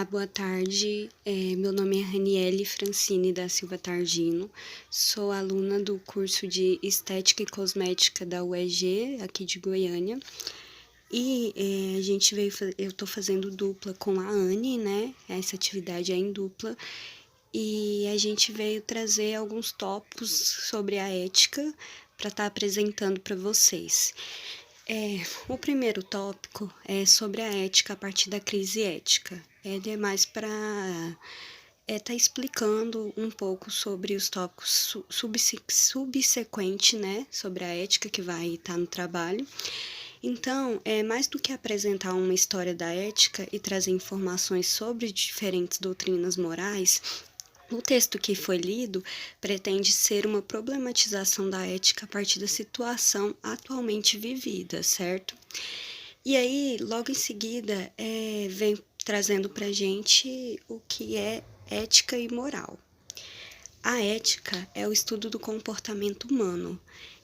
boa tarde. Meu nome é Raniele Francine da Silva Tardino. Sou aluna do curso de Estética e Cosmética da UEG, aqui de Goiânia. E eu estou fazendo dupla com a Anne, né? Essa atividade é em dupla. E a gente veio trazer alguns tópicos sobre a ética para estar apresentando para vocês. O primeiro tópico é sobre a ética a partir da crise ética. Ele é mais para tá explicando um pouco sobre os tópicos subsequentes, né, sobre a ética que vai estar no trabalho. Então, mais do que apresentar uma história da ética e trazer informações sobre diferentes doutrinas morais, o texto que foi lido pretende ser uma problematização da ética a partir da situação atualmente vivida, certo? E aí, logo em seguida, vem trazendo para a gente o que é ética e moral. A ética é o estudo do comportamento humano,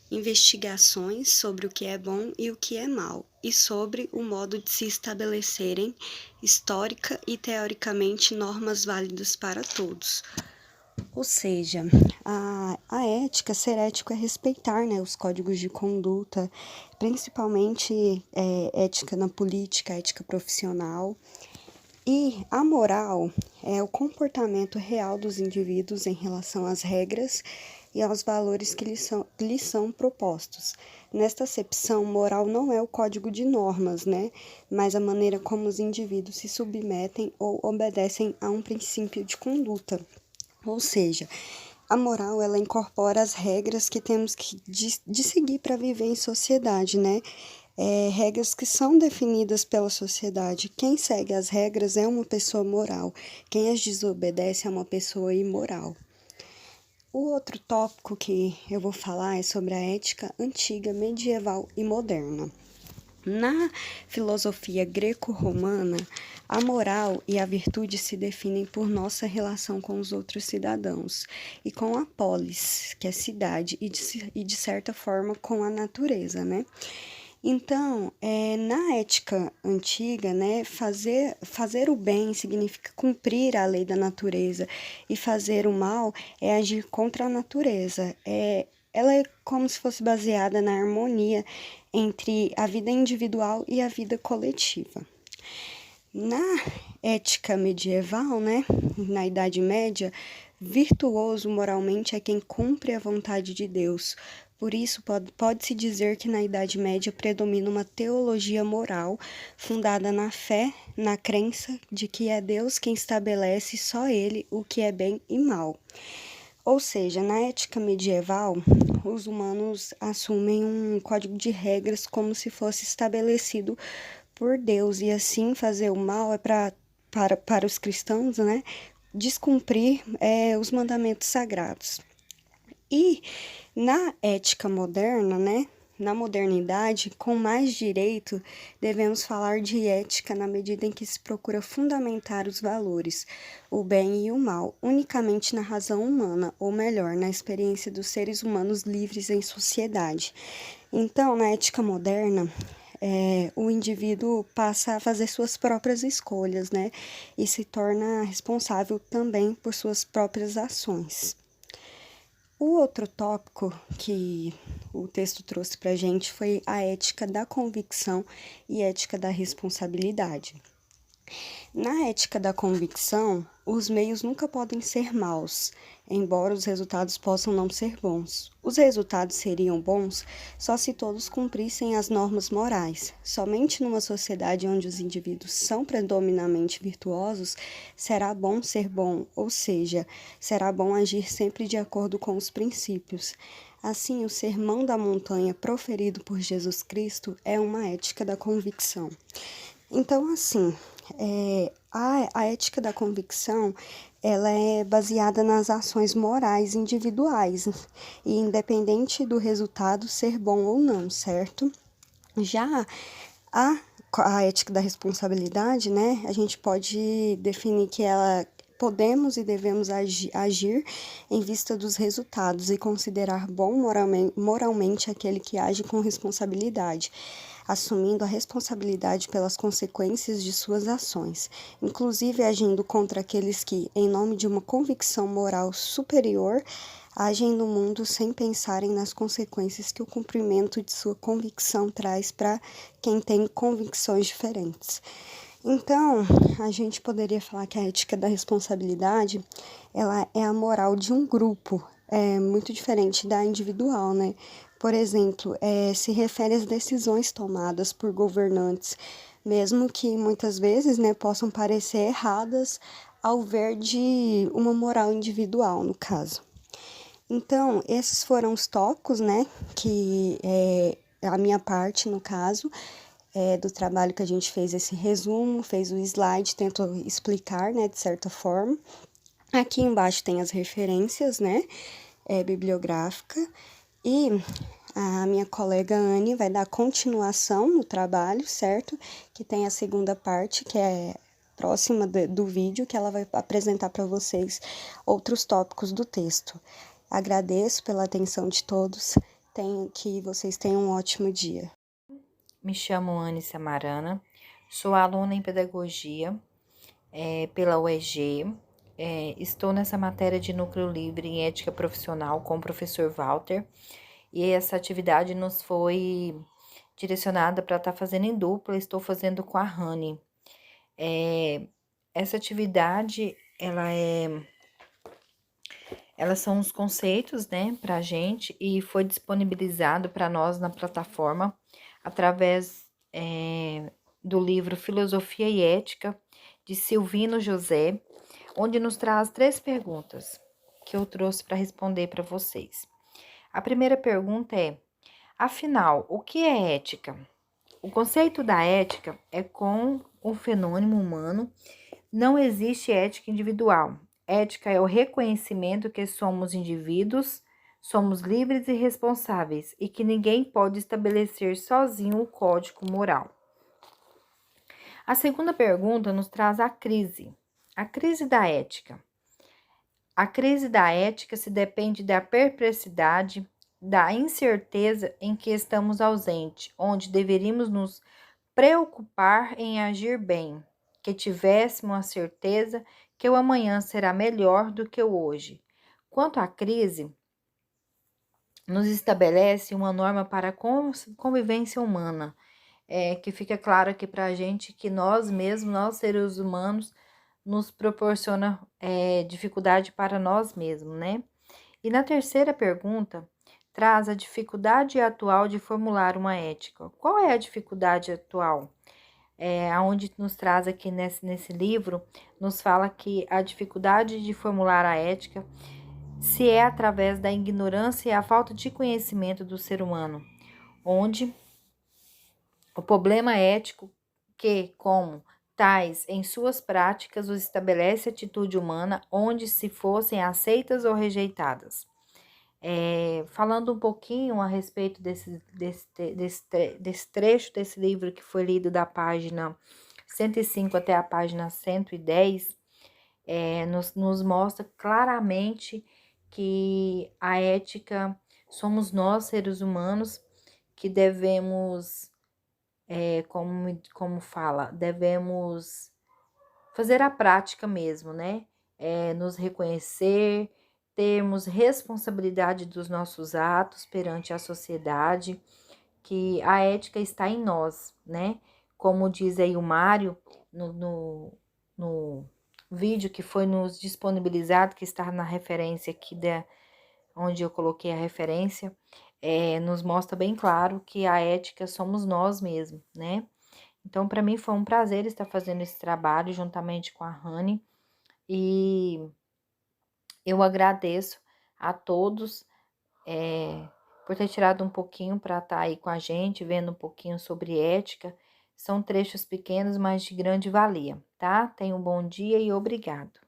investigações sobre o que é bom e o que é mal, e sobre o modo de se estabelecerem histórica e teoricamente normas válidas para todos. Ou seja, a ética, ser ético é respeitar, né, os códigos de conduta, principalmente ética na política, ética profissional. E a moral é o comportamento real dos indivíduos em relação às regras e aos valores que lhes são propostos. Nesta acepção, moral não é o código de normas, né? Mas a maneira como os indivíduos se submetem ou obedecem a um princípio de conduta. Ou seja, a moral, ela incorpora as regras que temos de seguir para viver em sociedade, né? Regras que são definidas pela sociedade. Quem segue as regras é uma pessoa moral. Quem as desobedece é uma pessoa imoral. O outro tópico que eu vou falar é sobre a ética antiga, medieval e moderna. Na filosofia greco-romana, a moral e a virtude se definem por nossa relação com os outros cidadãos e com a polis, que é cidade, e de certa forma com a natureza, né? Então, na ética antiga, né, fazer o bem significa cumprir a lei da natureza e fazer o mal é agir contra a natureza. Ela é como se fosse baseada na harmonia entre a vida individual e a vida coletiva. Na ética medieval, né, na Idade Média, virtuoso moralmente é quem cumpre a vontade de Deus. Por isso, pode-se dizer que na Idade Média predomina uma teologia moral fundada na fé, na crença de que é Deus quem estabelece só Ele o que é bem e mal. Ou seja, na ética medieval, os humanos assumem um código de regras como se fosse estabelecido por Deus, e assim fazer o mal é para os cristãos, né, descumprir os mandamentos sagrados. E na ética moderna, né, na modernidade, com mais direito, devemos falar de ética na medida em que se procura fundamentar os valores, o bem e o mal, unicamente na razão humana, ou melhor, na experiência dos seres humanos livres em sociedade. Então, na ética moderna, o indivíduo passa a fazer suas próprias escolhas, né, e se torna responsável também por suas próprias ações. O outro tópico que o texto trouxe para a gente foi a ética da convicção e ética da responsabilidade. Na ética da convicção, os meios nunca podem ser maus, embora os resultados possam não ser bons. Os resultados seriam bons só se todos cumprissem as normas morais. Somente numa sociedade onde os indivíduos são predominantemente virtuosos, será bom ser bom, ou seja, será bom agir sempre de acordo com os princípios. Assim, o sermão da montanha proferido por Jesus Cristo é uma ética da convicção. Então, assim, a ética da convicção, ela é baseada nas ações morais individuais e independente do resultado ser bom ou não, certo? Já a ética da responsabilidade, né, a gente pode definir que ela podemos e devemos agir em vista dos resultados e considerar bom moralmente aquele que age com responsabilidade, assumindo a responsabilidade pelas consequências de suas ações, inclusive agindo contra aqueles que, em nome de uma convicção moral superior, agem no mundo sem pensarem nas consequências que o cumprimento de sua convicção traz para quem tem convicções diferentes. Então, a gente poderia falar que a ética da responsabilidade, ela é a moral de um grupo, é muito diferente da individual, né? Por exemplo, se refere às decisões tomadas por governantes, mesmo que muitas vezes, né, possam parecer erradas ao ver de uma moral individual, no caso. Então, esses foram os tópicos, né, que a minha parte, no caso, do trabalho que a gente fez esse resumo, fez o slide, tentou explicar, né, de certa forma. Aqui embaixo tem as referências, né, bibliográfica, e a minha colega Anne vai dar continuação no trabalho, certo? Que tem a segunda parte, que é próxima do vídeo, que ela vai apresentar para vocês outros tópicos do texto. Agradeço pela atenção de todos, que vocês tenham um ótimo dia. Me chamo Anne Samarana, sou aluna em Pedagogia pela UEG, estou nessa matéria de Núcleo Livre em Ética Profissional com o professor Walter, e essa atividade nos foi direcionada para estar fazendo em dupla, estou fazendo com a Rani. Essa atividade, elas são os conceitos, né, para a gente, e foi disponibilizado para nós na plataforma através do livro Filosofia e Ética, de Silvino José, onde nos traz 3 perguntas que eu trouxe para responder para vocês. A primeira pergunta é: afinal, o que é ética? O conceito da ética é com o fenômeno humano. Não existe ética individual. Ética é o reconhecimento que somos indivíduos, somos livres e responsáveis e que ninguém pode estabelecer sozinho o código moral. A segunda pergunta nos traz a crise da ética. A crise da ética se depende da perplexidade, da incerteza em que estamos ausentes, onde deveríamos nos preocupar em agir bem, que tivéssemos a certeza que o amanhã será melhor do que o hoje. Quanto à crise, nos estabelece uma norma para a convivência humana, que fica claro aqui para a gente que nós mesmos, nós seres humanos, nos proporciona dificuldade para nós mesmos, né? E na terceira pergunta, traz a dificuldade atual de formular uma ética. Qual é a dificuldade atual? Onde nos traz aqui nesse livro, nos fala que a dificuldade de formular a ética se é através da ignorância e a falta de conhecimento do ser humano, onde o problema ético que, como tais em suas práticas, os estabelece atitude humana onde se fossem aceitas ou rejeitadas. Falando um pouquinho a respeito desse trecho desse livro que foi lido da página 105 até a página 110, nos mostra claramente que a ética somos nós, seres humanos, que devemos, como fala, devemos fazer a prática mesmo, né? Nos reconhecer, termos responsabilidade dos nossos atos perante a sociedade, que a ética está em nós, né? Como diz aí o Mário no vídeo que foi nos disponibilizado, que está na referência aqui onde eu coloquei a referência, nos mostra bem claro que a ética somos nós mesmos, né? Então, para mim foi um prazer estar fazendo esse trabalho juntamente com a Rani, e eu agradeço a todos por ter tirado um pouquinho para estar aí com a gente, vendo um pouquinho sobre ética. São trechos pequenos, mas de grande valia, tá? Tenha um bom dia e obrigado.